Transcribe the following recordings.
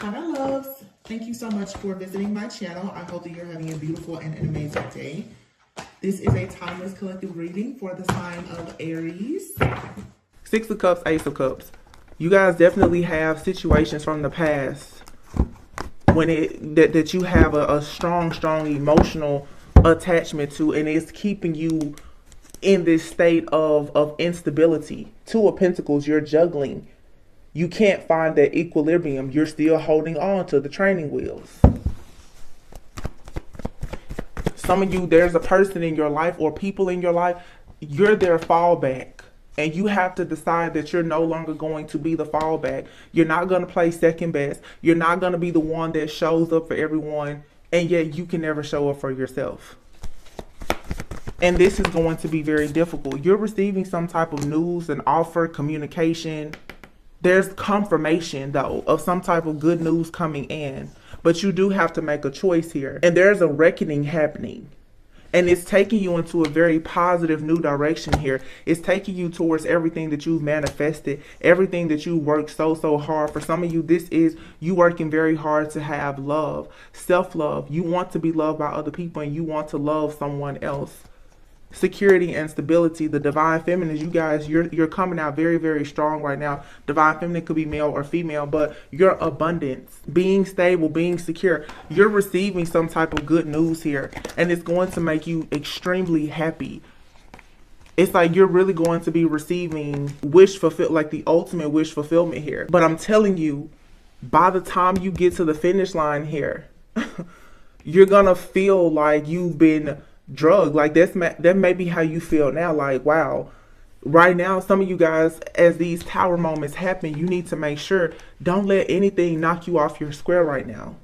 Hi, my loves. Thank you so much for visiting my channel. I hope that you're having a beautiful and an amazing day. This is a timeless collective reading for the sign of Aries. Six of Cups, Ace of Cups. You guys definitely have situations from the past when that you have a strong emotional attachment to, and it's keeping you in this state of instability. Two of Pentacles, you're juggling. You can't find that equilibrium. You're still holding on to the training wheels. Some of you, there's a person in your life or people in your life, you're their fallback. And you have to decide that you're no longer going to be the fallback. You're not going to play second best. You're not going to be the one that shows up for everyone. And yet you can never show up for yourself. And this is going to be very difficult. You're receiving some type of news, an offer, communication. There's confirmation, though, of some type of good news coming in. But you do have to make a choice here. And there's a reckoning happening. And it's taking you into a very positive new direction here. It's taking you towards everything that you've manifested, everything that you worked so hard. For some of you, this is you working very hard to have love, self-love. You want to be loved by other people and you want to love someone else. Security and stability, the divine feminine, you guys, you're coming out very strong right now. Divine feminine could be male or female, but your abundance, being stable, being secure, you're receiving some type of good news here, and it's going to make you extremely happy. It's like you're really going to be receiving like the ultimate wish fulfillment here. But I'm telling you, by the time you get to the finish line here, you're gonna feel like you've been drug. Like that may be how you feel now. Like, wow, right now, some of you guys, as these tower moments happen, you need to make sure, don't let anything knock you off your square right now.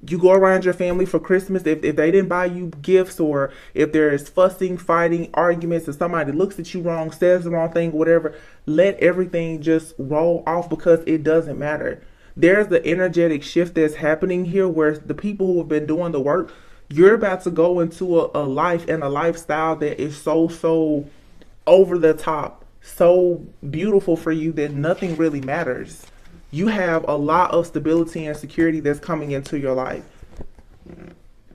You go around your family for Christmas, if they didn't buy you gifts, or if there is fussing, fighting, arguments, and somebody looks at you wrong, says the wrong thing, whatever, let everything just roll off, because it doesn't matter. There's the energetic shift that's happening here where the people who have been doing the work, you're about to go into a life and a lifestyle that is so over the top, so beautiful for you that nothing really matters. You have a lot of stability and security that's coming into your life.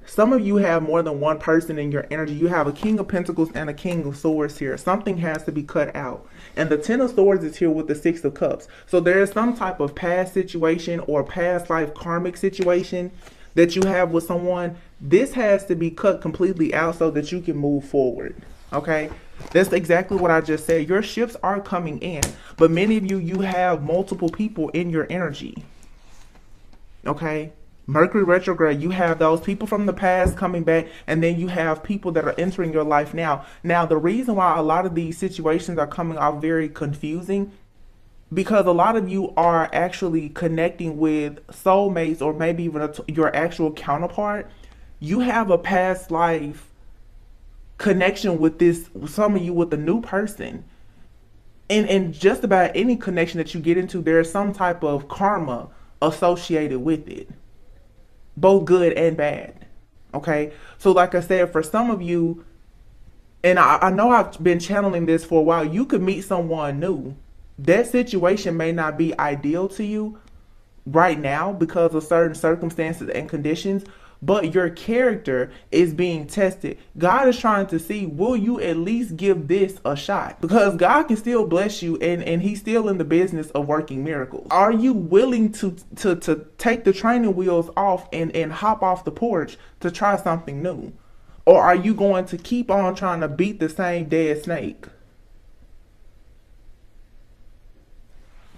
Some of you have more than one person in your energy. You have a King of Pentacles and a King of Swords here. Something has to be cut out. And the Ten of Swords is here with the Six of Cups. So there is some type of past situation or past life karmic situation that you have with someone. This has to be cut completely out so that you can move forward. Okay, that's exactly what I just said. Your shifts are coming in, but many of you have multiple people in your energy. Okay, Mercury retrograde, you have those people from the past coming back, and then you have people that are entering your life now. Now, the reason why a lot of these situations are coming off very confusing, because a lot of you are actually connecting with soulmates, or maybe even your actual counterpart. You have a past life connection with this, some of you with a new person. And just about any connection that you get into, there's some type of karma associated with it, both good and bad. Okay, so like I said, for some of you, and I know I've been channeling this for a while, you could meet someone new. That situation may not be ideal to you right now because of certain circumstances and conditions, but your character is being tested. God is trying to see, will you at least give this a shot? Because God can still bless you, and he's still in the business of working miracles. Are you willing to take the training wheels off and hop off the porch to try something new? Or are you going to keep on trying to beat the same dead snake?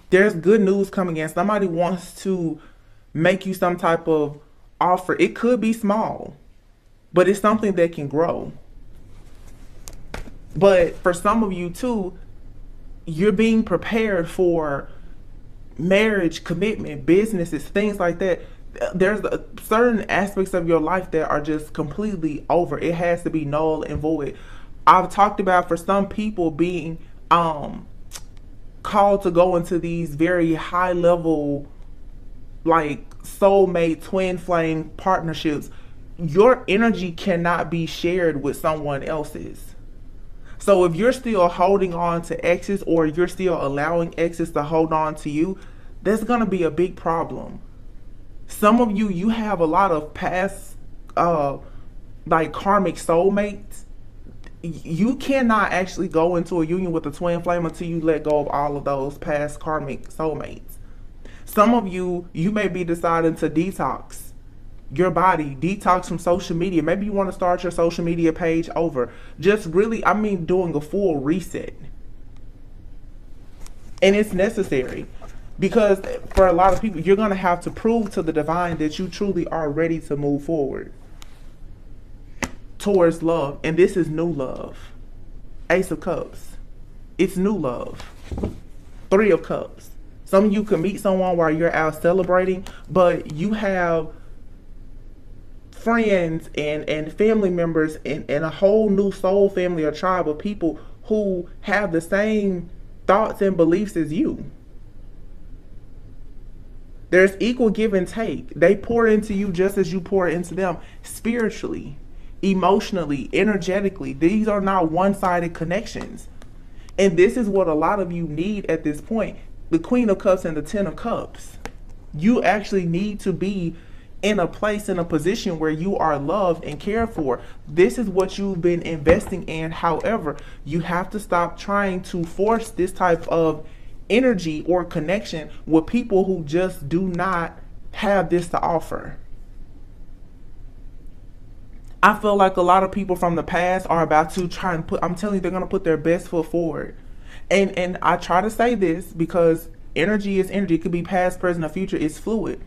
There's good news coming in. Somebody wants to make you some type of offer. It could be small, but it's something that can grow. But for some of you too, you're being prepared for marriage, commitment, businesses, things like that. There's certain aspects of your life that are just completely over. It has to be null and void. I've talked about, for some people, being called to go into these very high level, like soulmate, twin flame partnerships. Your energy cannot be shared with someone else's. So if you're still holding on to exes, or you're still allowing exes to hold on to you, That's going to be a big problem. Some of you, you have a lot of past, like karmic soulmates. You cannot actually go into a union with a twin flame until you let go of all of those past karmic soulmates. Some of you, you may be deciding to detox your body, detox from social media. Maybe you want to start your social media page over. Just really, I mean, doing a full reset. And it's necessary because for a lot of people, you're going to have to prove to the divine that you truly are ready to move forward towards love. And this is new love. Ace of Cups. It's new love. Three of Cups. Some of you can meet someone while you're out celebrating, but you have friends and family members and a whole new soul family or tribe of people who have the same thoughts and beliefs as you. There's equal give and take. They pour into you just as you pour into them, spiritually, emotionally, energetically. These are not one-sided connections. And this is what a lot of you need at this point. The Queen of Cups and the Ten of Cups. You actually need to be in a place, in a position where you are loved and cared for. This is what you've been investing in. However, you have to stop trying to force this type of energy or connection with people who just do not have this to offer. I feel like a lot of people from the past are about to try and I'm telling you, they're going to put their best foot forward. And I try to say this because energy is energy. It could be past, present, or future. It's fluid.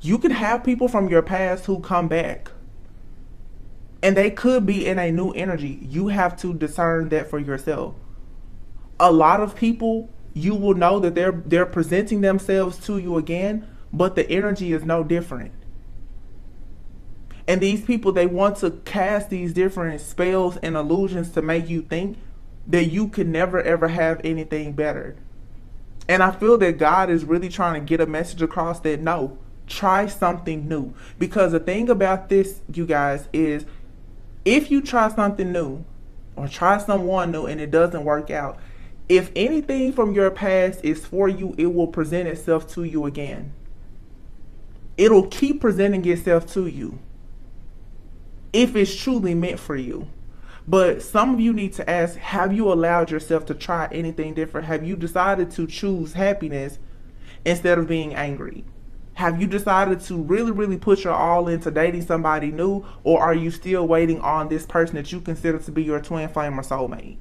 You can have people from your past who come back. And they could be in a new energy. You have to discern that for yourself. A lot of people, you will know that they're presenting themselves to you again, but the energy is no different. And these people, they want to cast these different spells and illusions to make you think that you can never ever have anything better. And I feel that God is really trying to get a message across that no, try something new. Because the thing about this, you guys, is if you try something new or try someone new and it doesn't work out, if anything from your past is for you, it will present itself to you again. It'll keep presenting itself to you if it's truly meant for you. But some of you need to ask, have you allowed yourself to try anything different? Have you decided to choose happiness instead of being angry? Have you decided to really, really put your all into dating somebody new? Or are you still waiting on this person that you consider to be your twin flame or soulmate?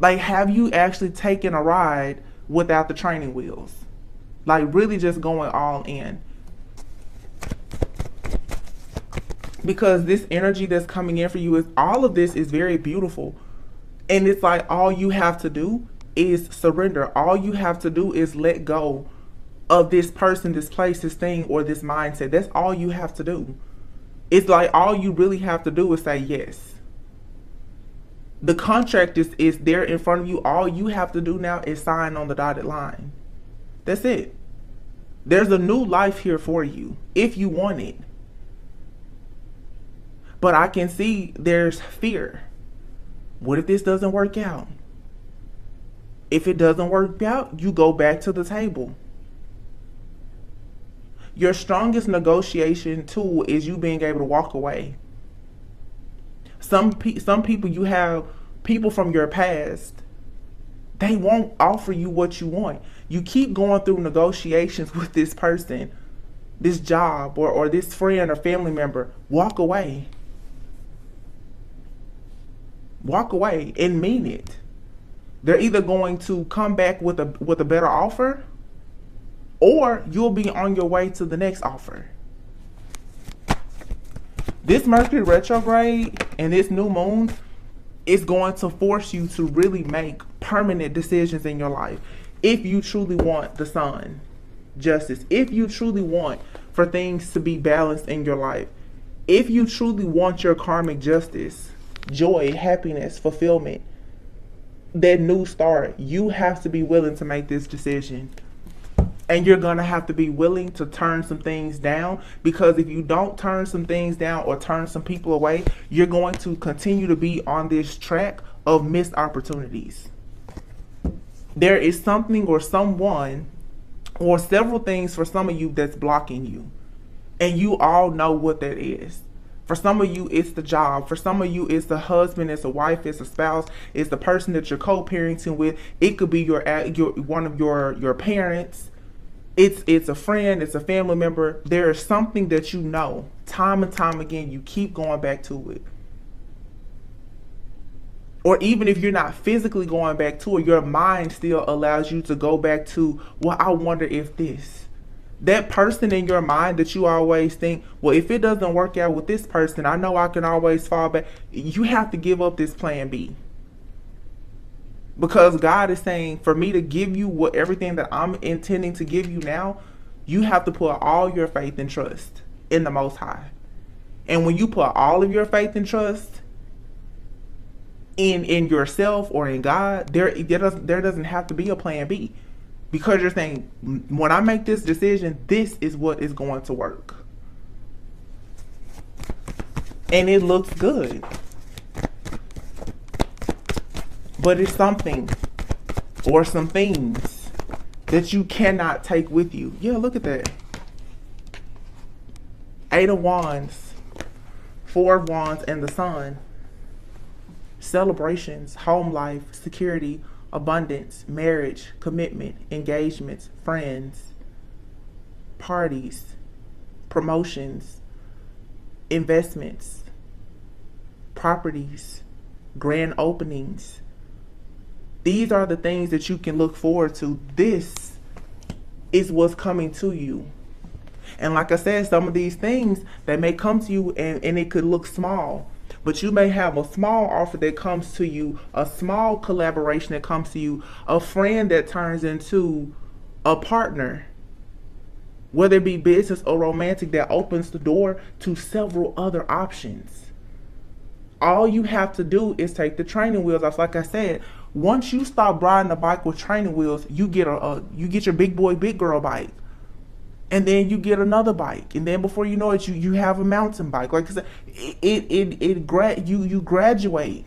Like, have you actually taken a ride without the training wheels? Like, really just going all in? Because this energy that's coming in for you is, all of this is very beautiful. And it's like all you have to do is surrender. All you have to do is let go of this person, this place, this thing, or this mindset. That's all you have to do. It's like all you really have to do is say yes. The contract is there in front of you. All you have to do now is sign on the dotted line. That's it. There's a new life here for you if you want it. But I can see there's fear. What if this doesn't work out? If it doesn't work out, you go back to the table. Your strongest negotiation tool is you being able to walk away. Some people, you have people from your past, they won't offer you what you want. You keep going through negotiations with this person, this job, or this friend or family member. Walk away. Walk away and mean it. They're either going to come back with a better offer, or you'll be on your way to the next offer. This Mercury retrograde and this new moon is going to force you to really make permanent decisions in your life. If you truly want the sun, justice, if you truly want for things to be balanced in your life, if you truly want your karmic justice, joy, happiness, fulfillment, that new start, you have to be willing to make this decision. And you're going to have to be willing to turn some things down, because if you don't turn some things down or turn some people away, you're going to continue to be on this track of missed opportunities. There is something or someone or several things for some of you that's blocking you. And you all know what that is. For some of you, it's the job. For some of you, it's the husband, it's a wife, it's a spouse, it's the person that you're co-parenting with. It could be your one of your parents. It's a friend, it's a family member. There is something that you know, time and time again, you keep going back to it. Or even if you're not physically going back to it, your mind still allows you to go back to, well, I wonder if this. That person in your mind that you always think, well, if it doesn't work out with this person, I know I can always fall back. You have to give up this plan B. Because God is saying, for me to give you everything that I'm intending to give you now, you have to put all your faith and trust in the Most High. And when you put all of your faith and trust in yourself or in God, there doesn't have to be a plan B. Because you're saying, when I make this decision, this is what is going to work. And it looks good. But it's something or some things that you cannot take with you. Yeah, look at that. 8 of Wands, 4 of Wands, and the Sun. Celebrations, home life, security, abundance, marriage, commitment, engagements, friends, parties, promotions, investments, properties, grand openings. These are the things that you can look forward to. This is what's coming to you. And like I said, some of these things that may come to you and it could look small. But you may have a small offer that comes to you, a small collaboration that comes to you, a friend that turns into a partner, whether it be business or romantic, that opens the door to several other options. All you have to do is take the training wheels off. Like I said, once you stop riding a bike with training wheels, you get your big boy, big girl bike. And then you get another bike, and then before you know it, you have a mountain bike. Like I said, you graduate.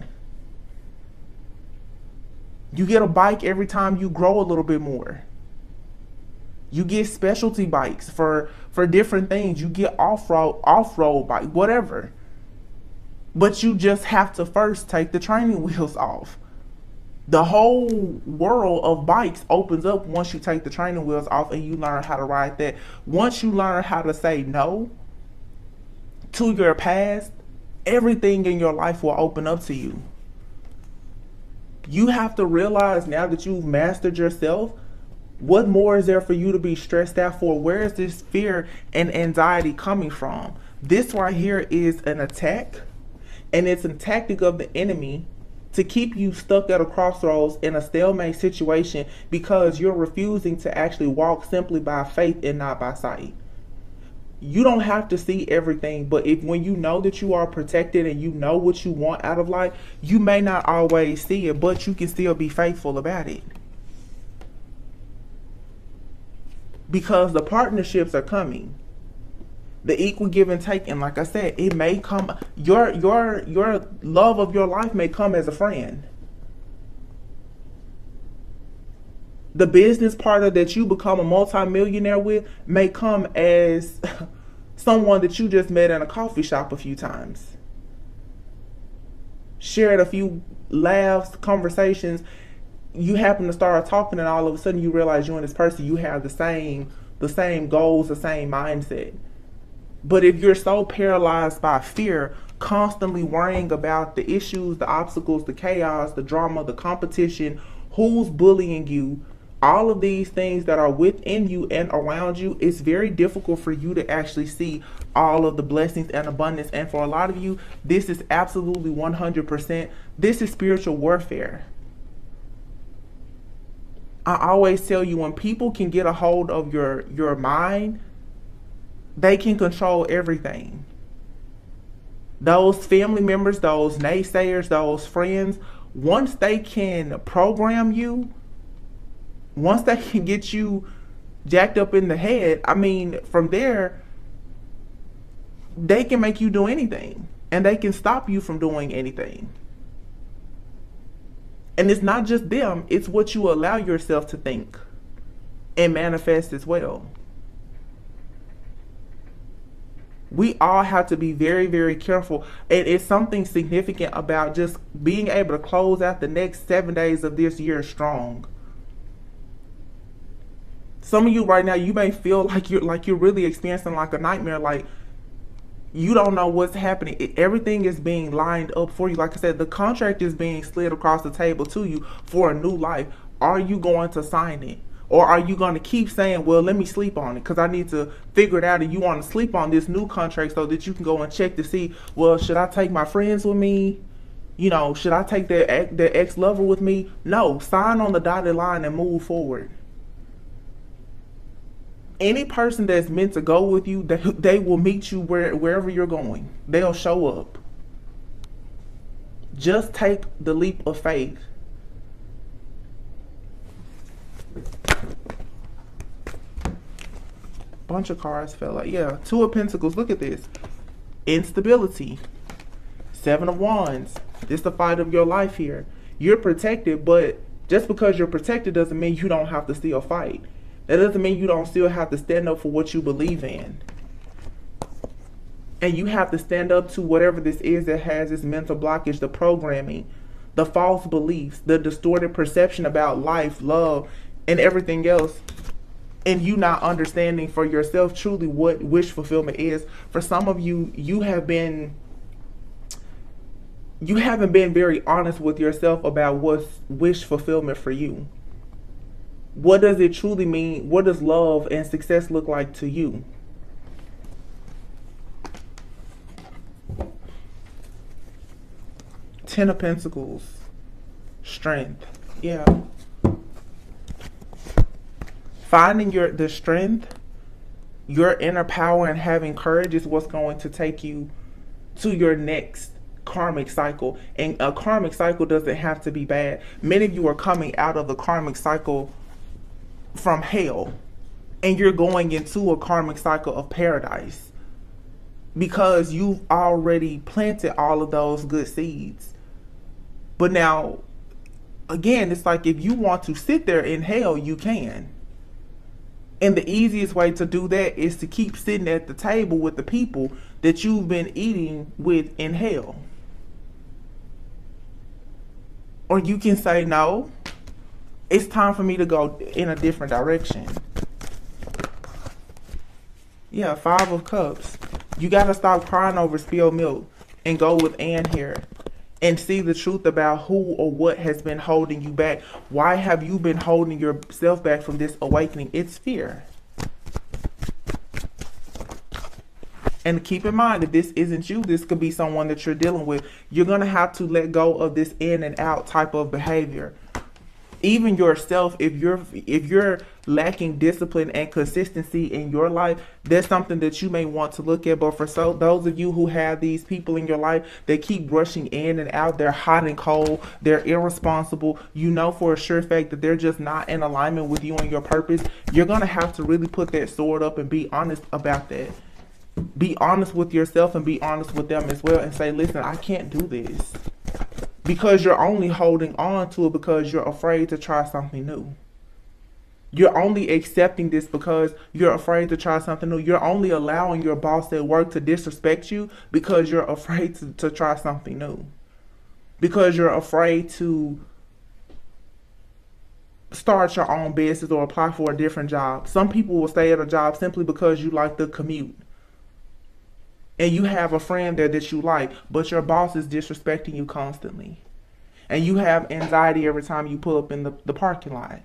You get a bike every time you grow a little bit more. You get specialty bikes for different things. You get off-road bike, whatever. But you just have to first take the training wheels off. The whole world of bikes opens up once you take the training wheels off and you learn how to ride that. Once you learn how to say no to your past, everything in your life will open up to you. You have to realize, now that you've mastered yourself, what more is there for you to be stressed out for? Where is this fear and anxiety coming from? This right here is an attack, and it's a tactic of the enemy to keep you stuck at a crossroads in a stalemate situation, because you're refusing to actually walk simply by faith and not by sight. You don't have to see everything, but when you know that you are protected and you know what you want out of life, you may not always see it, but you can still be faithful about it. Because the partnerships are coming. The equal give and take, and like I said, it may come, your love of your life may come as a friend. The business partner that you become a multimillionaire with may come as someone that you just met in a coffee shop a few times. Shared a few laughs, conversations. You happen to start talking, and all of a sudden you realize you and this person, you have the same goals, the same mindset. But if you're so paralyzed by fear, constantly worrying about the issues, the obstacles, the chaos, the drama, the competition, who's bullying you, all of these things that are within you and around you, it's very difficult for you to actually see all of the blessings and abundance. And for a lot of you, this is absolutely 100%. This is spiritual warfare. I always tell you, when people can get a hold of your mind, they can control everything. Those family members, those naysayers, those friends, once they can program you, once they can get you jacked up in the head, I mean, from there, they can make you do anything. And they can stop you from doing anything. And it's not just them, it's what you allow yourself to think and manifest as well. We all have to be very, very careful. And it's something significant about just being able to close out the next 7 days of this year strong. Some of you right now, you may feel like you're really experiencing like a nightmare, like you don't know what's happening. Everything is being lined up for you. Like I said, the contract is being slid across the table to you for a new life. Are you going to sign it? Or are you going to keep saying, well, let me sleep on it because I need to figure it out, and you want to sleep on this new contract so that you can go and check to see, well, should I take my friends with me? You know, should I take their ex-lover with me? No, sign on the dotted line and move forward. Any person that's meant to go with you, they will meet you wherever you're going. They'll show up. Just take the leap of faith. Bunch of cards fell out. Yeah, Two of Pentacles. Look at this. Instability. Seven of Wands. This is the fight of your life here. You're protected, but just because you're protected doesn't mean you don't have to still fight. That doesn't mean you don't still have to stand up for what you believe in. And you have to stand up to whatever this is that has this mental blockage, the programming, the false beliefs, the distorted perception about life, love, and everything else. And you not understanding for yourself truly what wish fulfillment is. For some of you, you haven't been very honest with yourself about what's wish fulfillment for you. What does it truly mean? What does love and success look like to you? Ten of Pentacles. Strength. Yeah. Finding the strength, your inner power, and having courage is what's going to take you to your next karmic cycle. And a karmic cycle doesn't have to be bad. Many of you are coming out of the karmic cycle from hell, and you're going into a karmic cycle of paradise because you've already planted all of those good seeds. But now, again, it's like if you want to sit there in hell, you can. And the easiest way to do that is to keep sitting at the table with the people that you've been eating with in hell. Or you can say, no, it's time for me to go in a different direction. Yeah, Five of Cups. You got to stop crying over spilled milk and go with Anne here. And see the truth about who or what has been holding you back. Why have you been holding yourself back from this awakening? It's fear. And keep in mind, if this isn't you, this could be someone that you're dealing with. You're going to have to let go of this in and out type of behavior. Even yourself, if you're lacking discipline and consistency in your life, that's something that you may want to look at. But for those of you who have these people in your life that keep rushing in and out, they're hot and cold, they're irresponsible, you know for a sure fact that they're just not in alignment with you and your purpose, you're going to have to really put that sword up and be honest about that. Be honest with yourself and be honest with them as well and say, listen, I can't do this. Because you're only holding on to it because you're afraid to try something new. You're only accepting this because you're afraid to try something new. You're only allowing your boss at work to disrespect you because you're afraid to try something new. Because you're afraid to start your own business or apply for a different job. Some people will stay at a job simply because you like the commute. And you have a friend there that you like, but your boss is disrespecting you constantly. And you have anxiety every time you pull up in the parking lot.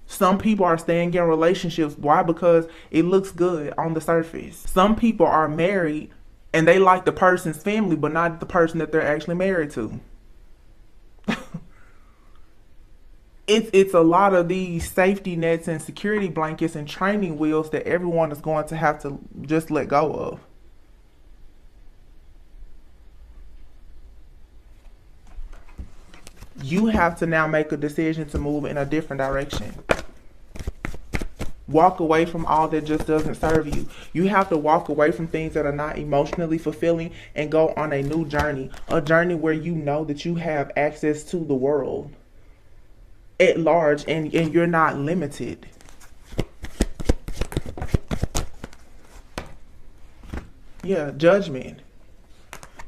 Some people are staying in relationships. Why? Because it looks good on the surface. Some people are married and they like the person's family, but not the person that they're actually married to. It's a lot of these safety nets and security blankets and training wheels that everyone is going to have to just let go of. You have to now make a decision to move in a different direction. Walk away from all that just doesn't serve you. You have to walk away from things that are not emotionally fulfilling and go on a new journey. A journey where you know that you have access to the world at large, and you're not limited. Yeah, judgment.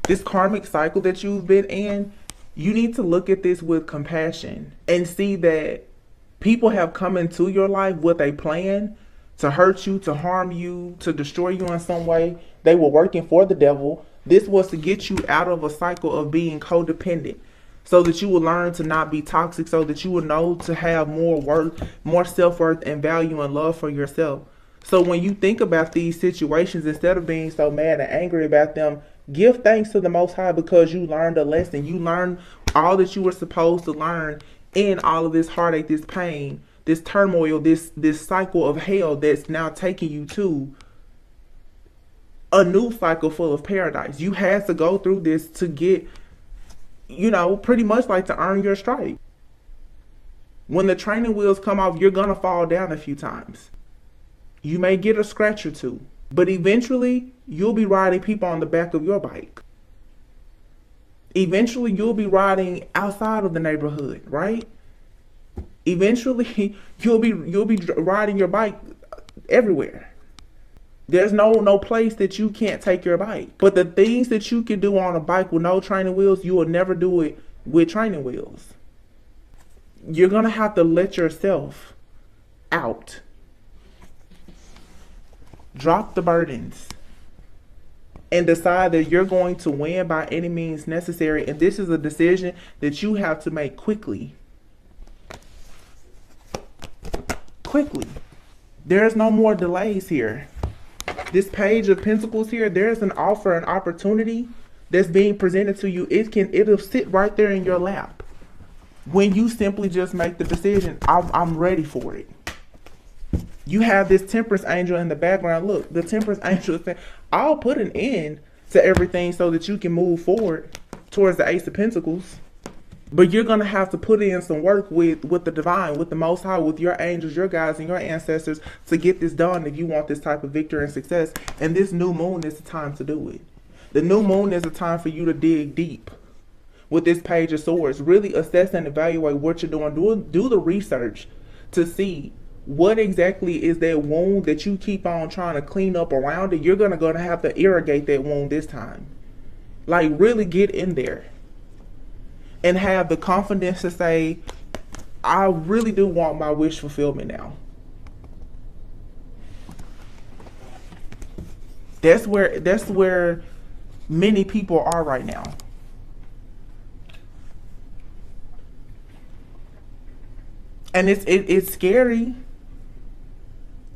This karmic cycle that you've been in, you need to look at this with compassion and see that people have come into your life with a plan to hurt you, to harm you, to destroy you in some way. They were working for the devil. This was to get you out of a cycle of being codependent, so that you will learn to not be toxic, so that you will know to have more worth, more self-worth and value and love for yourself. So when you think about these situations, instead of being so mad and angry about them, give thanks to the Most High, because you learned a lesson. You learned all that you were supposed to learn in all of this heartache, this pain, this turmoil, this cycle of hell that's now taking you to a new cycle full of paradise. You had to go through this to get, pretty much like to earn your stripe. When the training wheels come off, you're going to fall down a few times. You may get a scratch or two, but eventually you'll be riding people on the back of your bike. Eventually you'll be riding outside of the neighborhood, right? Eventually you'll be riding your bike everywhere. There's no place that you can't take your bike. But the things that you can do on a bike with no training wheels, you will never do it with training wheels. You're going to have to let yourself out. Drop the burdens and decide that you're going to win by any means necessary. And this is a decision that you have to make quickly. Quickly. There's no more delays here. This Page of Pentacles here, there's an offer, an opportunity that's being presented to you. It'll sit right there in your lap when you simply just make the decision. I'm ready for it. You have this Temperance angel in the background. Look, the Temperance angel is saying, I'll put an end to everything so that you can move forward towards the Ace of Pentacles. But you're going to have to put in some work with the divine, with the Most High, with your angels, your guides, and your ancestors to get this done if you want this type of victory and success. And this new moon is the time to do it. The new moon is the time for you to dig deep with this Page of Swords. Really assess and evaluate what you're doing. Do the research to see what exactly is that wound that you keep on trying to clean up around it. You're going to have to irrigate that wound this time. Like, really get in there and have the confidence to say, I really do want my wish fulfillment now. That's where many people are right now. And it's scary.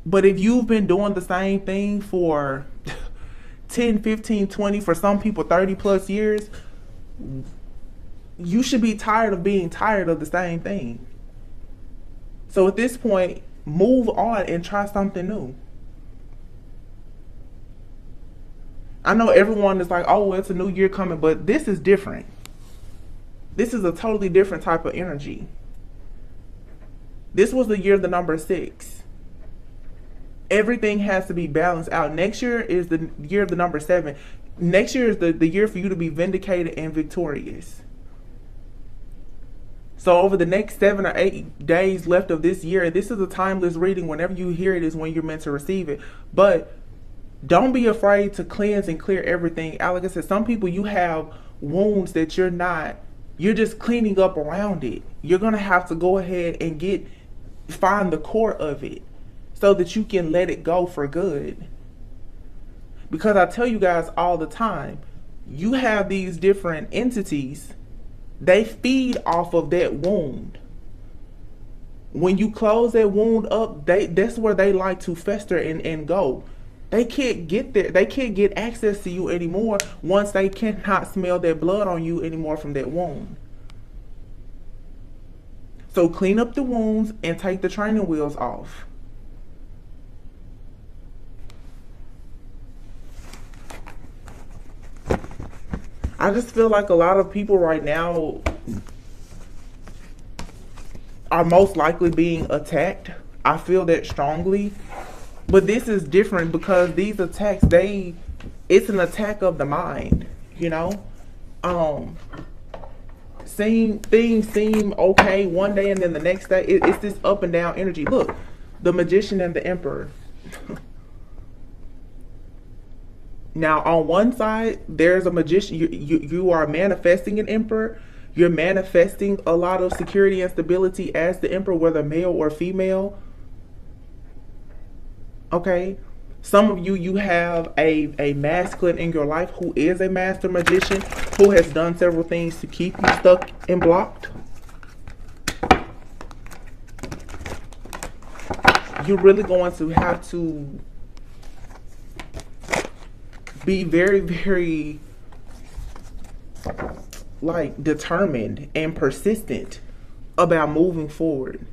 But if you've been doing the same thing for 10, 15, 20, for some people 30 plus years, you should be tired of being tired of the same thing. So at this point, move on and try something new. I know everyone is like, oh, it's a new year coming, but this is different. This is a totally different type of energy. This was the year of the number 6. Everything has to be balanced out. Next year is the year of the number 7. Next year is the year for you to be vindicated and victorious. So over the next 7 or 8 days left of this year, this is a timeless reading. Whenever you hear it is when you're meant to receive it. But don't be afraid to cleanse and clear everything out. Like I said, some people, you have wounds that you're just cleaning up around it. You're going to have to go ahead and find the core of it, so that you can let it go for good. Because I tell you guys all the time, you have these different entities, they feed off of that wound. When you close that wound up, that's where they like to fester and go. They can't get there. They can't get access to you anymore once they cannot smell that blood on you anymore from that wound. So clean up the wounds and take the training wheels off. I just feel like a lot of people right now are most likely being attacked I feel that strongly. But this is different because these attacks, it's an attack of the mind, you know? Things seem okay one day and then the next day it's this up and down energy. Look, the Magician and the Emperor. Now, on one side, there's a magician. You are manifesting an emperor. You're manifesting a lot of security and stability as the emperor, whether male or female. Okay? Some of you have a masculine in your life who is a master magician, who has done several things to keep you stuck and blocked. You're really going to have to be very, very like determined and persistent about moving forward.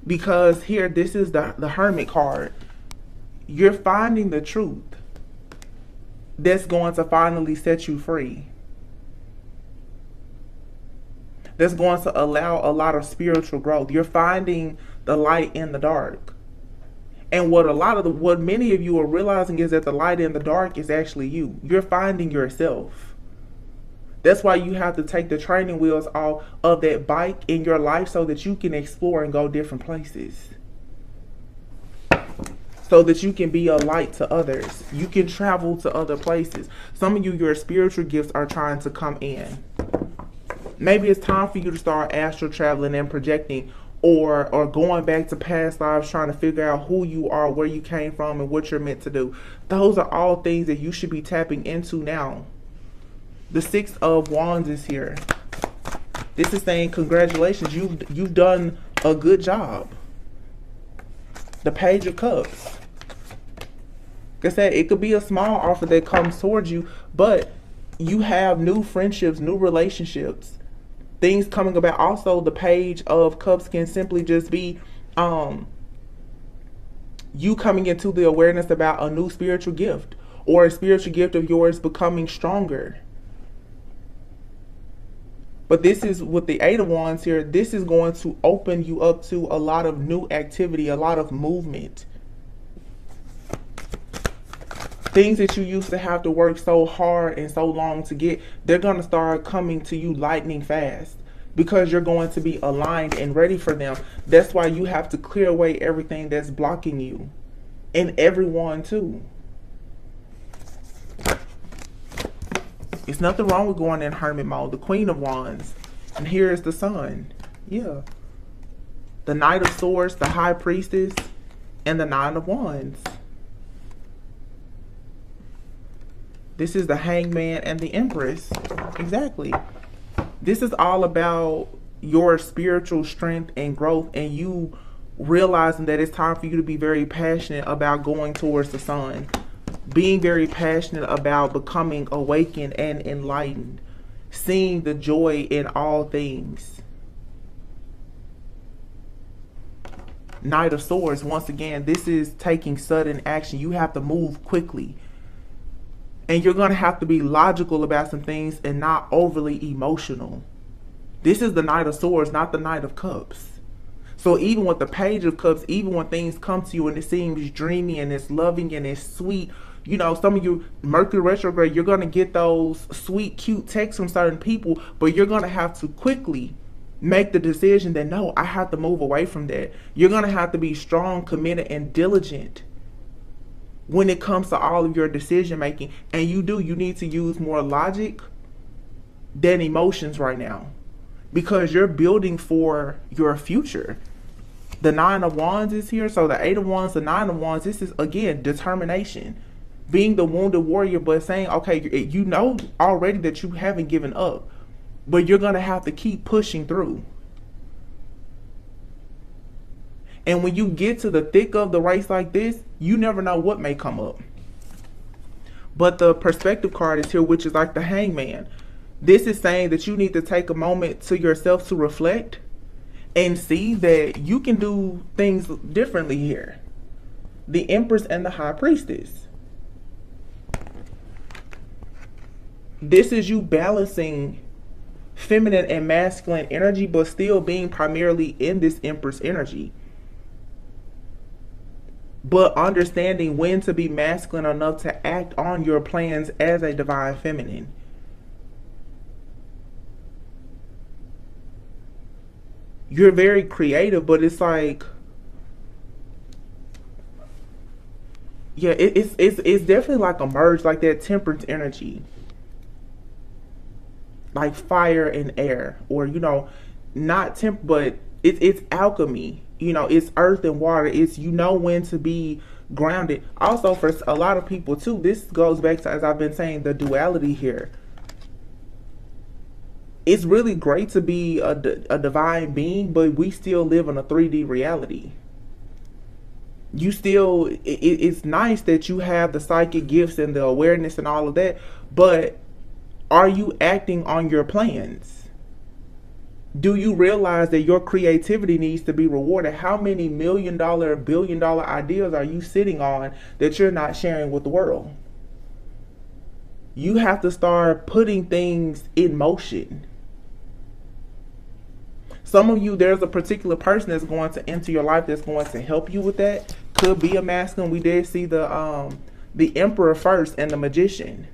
Because here, this is the Hermit card. You're finding the truth that's going to finally set you free. That's going to allow a lot of spiritual growth. You're finding the light in the dark. And what many of you are realizing is that the light in the dark is actually you. You're finding yourself. That's why you have to take the training wheels off of that bike in your life so that you can explore and go different places. So that you can be a light to others. You can travel to other places. Some of you, your spiritual gifts are trying to come in. Maybe it's time for you to start astral traveling and projecting, or going back to past lives, trying to figure out who you are, where you came from, and what you're meant to do. Those are all things that you should be tapping into now. The Six of Wands is here. This is saying congratulations, you've done a good job. The Page of Cups. Like I said, it could be a small offer that comes towards you, but you have new friendships, new relationships, things coming about. Also, the Page of Cups can simply just be you coming into the awareness about a new spiritual gift, or a spiritual gift of yours becoming stronger. But this is with the Eight of Wands here. This is going to open you up to a lot of new activity, a lot of movement. Things that you used to have to work so hard and so long to get, they're going to start coming to you lightning fast because you're going to be aligned and ready for them. That's why you have to clear away everything that's blocking you, and everyone too. It's nothing wrong with going in hermit mode. The Queen of Wands. And here is the Sun. Yeah. The Knight of Swords, the High Priestess, and the Nine of Wands. This is the Hangman and the Empress. Exactly. This is all about your spiritual strength and growth, and you realizing that it's time for you to be very passionate about going towards the sun. Being very passionate about becoming awakened and enlightened. Seeing the joy in all things. Knight of Swords, once again, this is taking sudden action. You have to move quickly. And you're going to have to be logical about some things and not overly emotional. This is the Knight of Swords, not the Knight of Cups. So even with the Page of Cups, even when things come to you and it seems dreamy and it's loving and it's sweet, you know, some of you, Mercury retrograde, you're going to get those sweet, cute texts from certain people, but you're going to have to quickly make the decision that, no, I have to move away from that. You're going to have to be strong, committed, and diligent when it comes to all of your decision making. And you need to use more logic than emotions right now, because you're building for your future. The Nine of Wands is here. So the Eight of Wands, the Nine of Wands, this is, again, determination. Being the wounded warrior, but saying, okay, you know already that you haven't given up, but you're going to have to keep pushing through. And when you get to the thick of the race like this, you never know what may come up. But the perspective card is here, which is like the Hangman. This is saying that you need to take a moment to yourself to reflect and see that you can do things differently here. The Empress and the High Priestess. This is you balancing feminine and masculine energy, but still being primarily in this Empress energy. But understanding when to be masculine enough to act on your plans as a divine feminine. You're very creative, but it's like, yeah, it's definitely like a merge, like that Temperance energy, like fire and air, or not but it's alchemy. It's earth and water. It's when to be grounded. Also, for a lot of people too, this goes back to, as I've been saying, the duality here. It's really great to be a divine being, but we still live in a 3D reality. It's nice that you have the psychic gifts and the awareness and all of that, but are you acting on your plans? Do you realize that your creativity needs to be rewarded? How many $1 million, $1 billion ideas are you sitting on that you're not sharing with the world? You have to start putting things in motion. Some of you, there's a particular person that's going to enter your life that's going to help you with that. Could be a masculine. We did see the Emperor first and the Magician.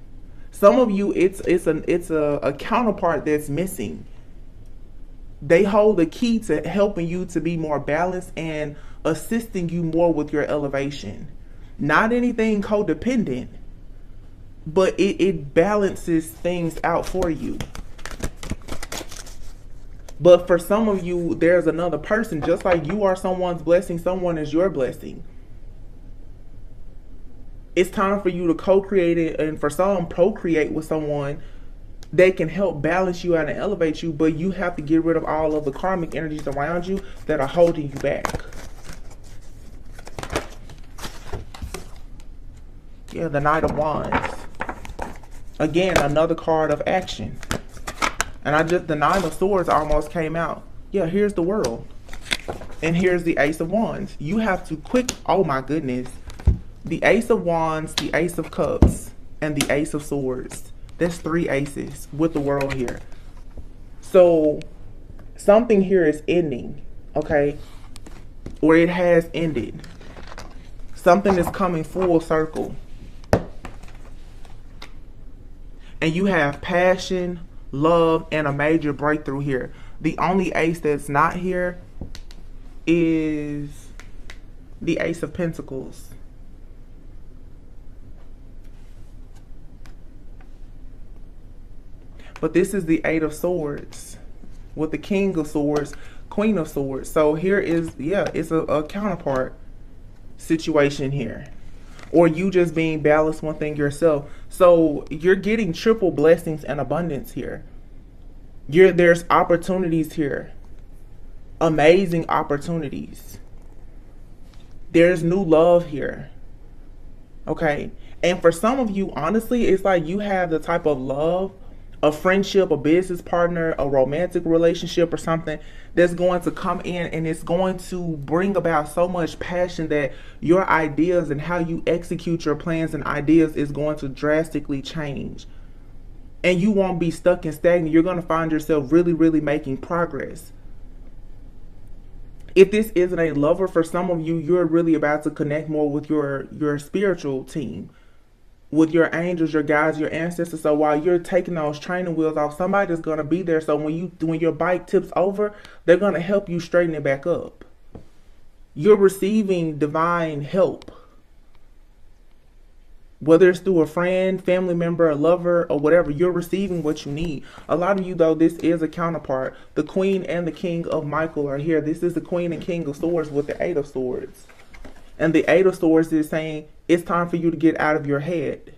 Some of you, it's a counterpart that's missing. They hold the key to helping you to be more balanced and assisting you more with your elevation. Not anything codependent, but it balances things out for you. But for some of you, there's another person. Just like you are someone's blessing, someone is your blessing. It's time for you to co-create it, and for some, procreate with someone that can help balance you out and elevate you, but you have to get rid of all of the karmic energies around you that are holding you back. Yeah, the Knight of Wands. Again, another card of action. And the Nine of Swords almost came out. Yeah, here's the World. And here's the Ace of Wands. You have to oh my goodness. The Ace of Wands, the Ace of Cups, and the Ace of Swords. That's 3 aces with the World here. So something here is ending, okay? Or it has ended. Something is coming full circle. And you have passion, love, and a major breakthrough here. The only ace that's not here is the Ace of Pentacles. But this is the Eight of Swords with the King of Swords, Queen of Swords. So here is, yeah, it's a counterpart situation here. Or you just being balanced one thing yourself. So you're getting triple blessings and abundance here. There's opportunities here. Amazing opportunities. There's new love here. Okay. And for some of you, honestly, it's like you have the type of love, a friendship, a business partner, a romantic relationship or something that's going to come in, and it's going to bring about so much passion that your ideas and how you execute your plans and ideas is going to drastically change. And you won't be stuck and stagnant. You're going to find yourself really, really making progress. If this isn't a lover, for some of you, you're really about to connect more with your spiritual team, with your angels, your guides, your ancestors. So while you're taking those training wheels off, somebody's going to be there. So when your bike tips over, they're going to help you straighten it back up. You're receiving divine help. Whether it's through a friend, family member, a lover, or whatever, you're receiving what you need. A lot of you, though, this is a counterpart. The Queen and the King of Michael are here. This is the Queen and King of Swords with the Eight of Swords. And the Eight of Swords is saying it's time for you to get out of your head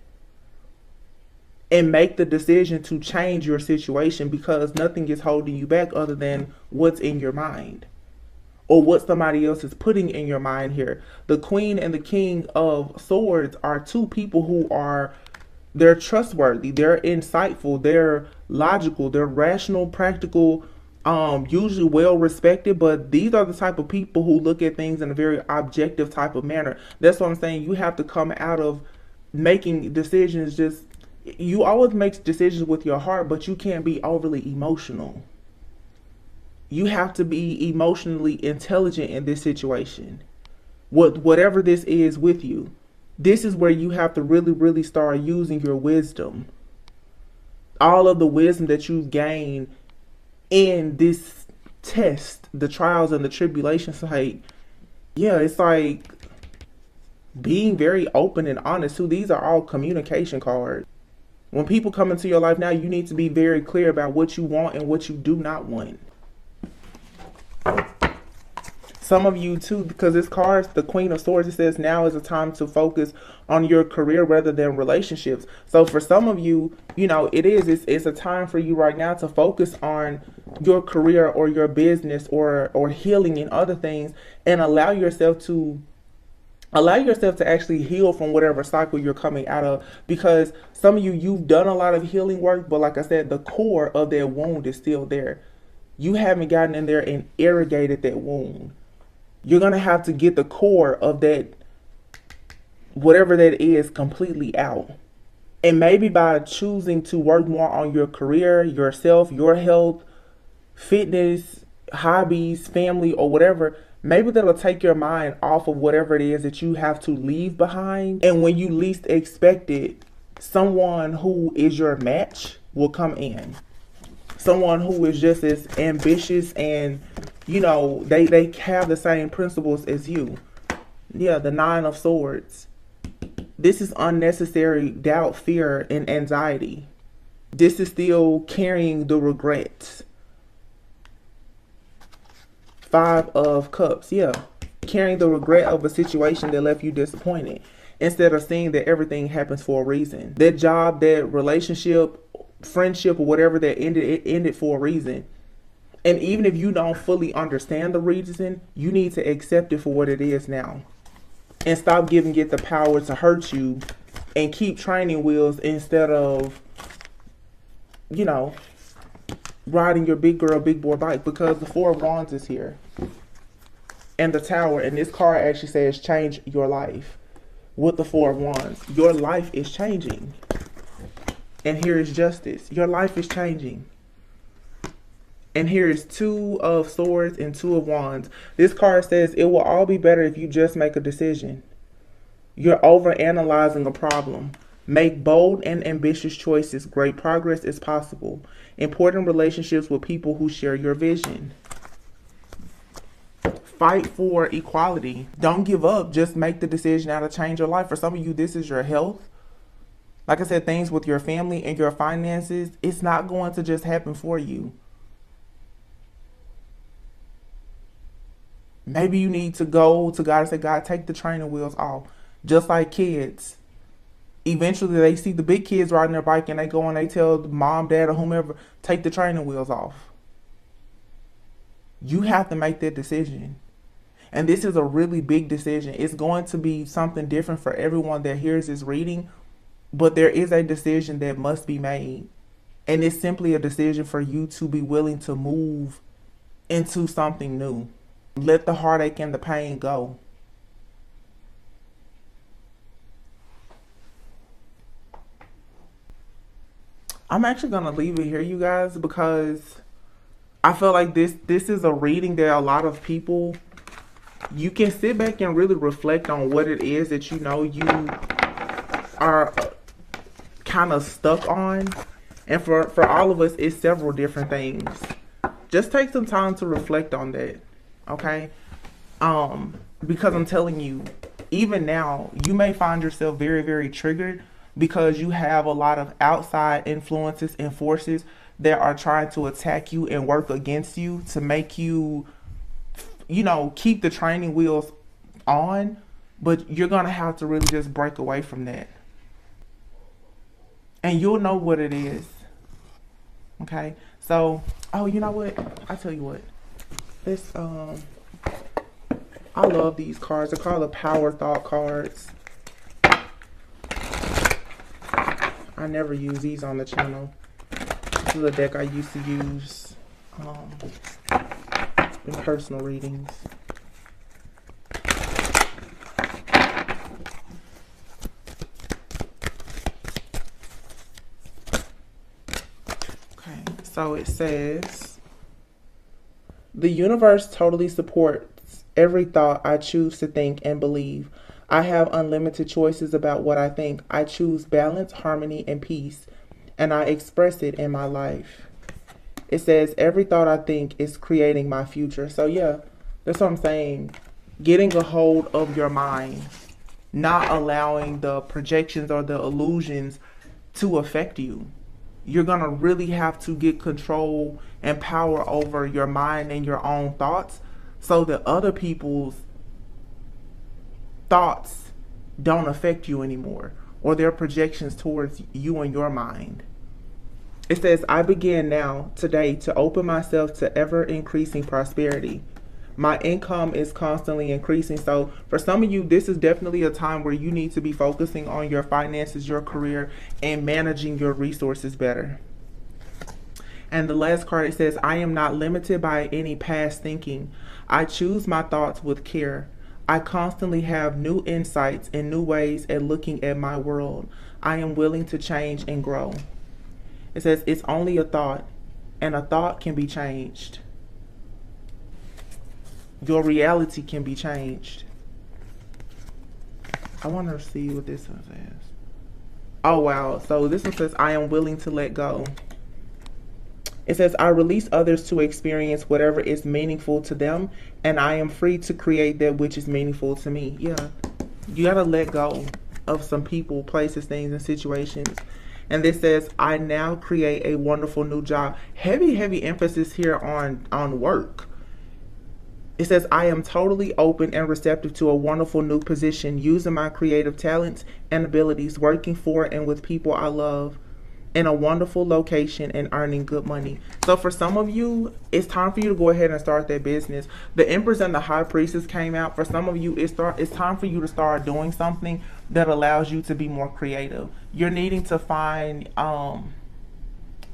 and make the decision to change your situation, because nothing is holding you back other than what's in your mind or what somebody else is putting in your mind here. The Queen and the King of Swords are two people they're trustworthy, they're insightful, they're logical, they're rational, practical, usually well respected, but these are the type of people who look at things in a very objective type of manner. That's what I'm saying. You have to come out of making decisions just You always make decisions with your heart, but you can't be overly emotional. You have to be emotionally intelligent in this situation. Whatever this is with you, this is where you have to really, really start using your wisdom. All of the wisdom that you've gained in this test, the trials and the tribulations, like, yeah, it's like being very open and honest too. These are all communication cards. When people come into your life now, you need to be very clear about what you want and what you do not want. Some of you too, because this card, the Queen of Swords, it says now is a time to focus on your career rather than relationships. So for some of you, you know, it's a time for you right now to focus on your career or your business or healing and other things, and allow yourself to actually heal from whatever cycle you're coming out of. Because some of you, you've done a lot of healing work, but like I said, the core of that wound is still there. You haven't gotten in there and irrigated that wound. You're going to have to get the core of that, whatever that is, completely out. And maybe by choosing to work more on your career, yourself, your health, fitness, hobbies, family, or whatever, maybe that'll take your mind off of whatever it is that you have to leave behind. And when you least expect it, someone who is your match will come in. Someone who is just as ambitious and, you know, they have the same principles as you. Yeah, the Nine of Swords. This is unnecessary doubt, fear, and anxiety. This is still carrying the regrets. Five of Cups, yeah. Carrying the regret of a situation that left you disappointed, instead of seeing that everything happens for a reason. That job, that relationship, friendship, or whatever that ended, it ended for a reason. And even if you don't fully understand the reason, you need to accept it for what it is now. And stop giving it the power to hurt you, and keep training wheels instead of, you know, riding your big girl, big boy bike. Because the Four of Wands is here. And the Tower. And this card actually says change your life. With the Four of Wands, your life is changing. And here is Justice. Your life is changing. And here is Two of Swords and Two of Wands. This card says it will all be better if you just make a decision. You're overanalyzing a problem. Make bold and ambitious choices. Great progress is possible. Important relationships with people who share your vision. Fight for equality. Don't give up. Just make the decision now to change your life. For some of you, this is your health. Like I said, things with your family and your finances. It's not going to just happen for you. Maybe you need to go to God and say, God, take the training wheels off. Just like kids. Eventually they see the big kids riding their bike and they go and they tell mom, dad, or whomever, take the training wheels off. You have to make that decision. And this is a really big decision. It's going to be something different for everyone that hears this reading. But there is a decision that must be made. And it's simply a decision for you to be willing to move into something new. Let the heartache and the pain go. I'm actually going to leave it here, you guys, because I feel like this is a reading that a lot of people, you can sit back and really reflect on what it is that you know you are kind of stuck on. And for all of us, it's several different things. Just take some time to reflect on that, okay? Because I'm telling you, even now, you may find yourself very, very triggered because you have a lot of outside influences and forces that are trying to attack you and work against you to make you, you know, keep the training wheels on. But you're going to have to really just break away from that. And you'll know what it is. Okay? So, oh, you know what? I tell you what. This, I love these cards. They're called the Power Thought cards. I never use these on the channel. This is a deck I used to use in personal readings. So it says, the universe totally supports every thought I choose to think and believe. I have unlimited choices about what I think. I choose balance, harmony, and peace, and I express it in my life. It says, every thought I think is creating my future. So yeah, that's what I'm saying. Getting a hold of your mind, not allowing the projections or the illusions to affect you. You're going to really have to get control and power over your mind and your own thoughts so that other people's thoughts don't affect you anymore, or their projections towards you and your mind. It says, I begin now, today, to open myself to ever increasing prosperity. My income is constantly increasing. So for some of you, this is definitely a time where you need to be focusing on your finances, your career, and managing your resources better. And the last card, it says, I am not limited by any past thinking. I choose my thoughts with care. I constantly have new insights and new ways at looking at my world. I am willing to change and grow. It says, it's only a thought, and a thought can be changed. Your reality can be changed. I want to see what this one says. Oh, wow. So this one says, I am willing to let go. It says, I release others to experience whatever is meaningful to them, and I am free to create that which is meaningful to me. Yeah. You got to let go of some people, places, things, and situations. And this says, I now create a wonderful new job. Heavy emphasis here on work. It says, I am totally open and receptive to a wonderful new position, using my creative talents and abilities, working for and with people I love, in a wonderful location and earning good money. So for some of you, it's time for you to go ahead and start that business. The Empress and the High Priestess came out. For some of you, it's time for you to start doing something that allows you to be more creative. You're needing to find,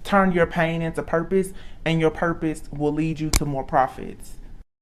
turn your pain into purpose, and your purpose will lead you to more profits.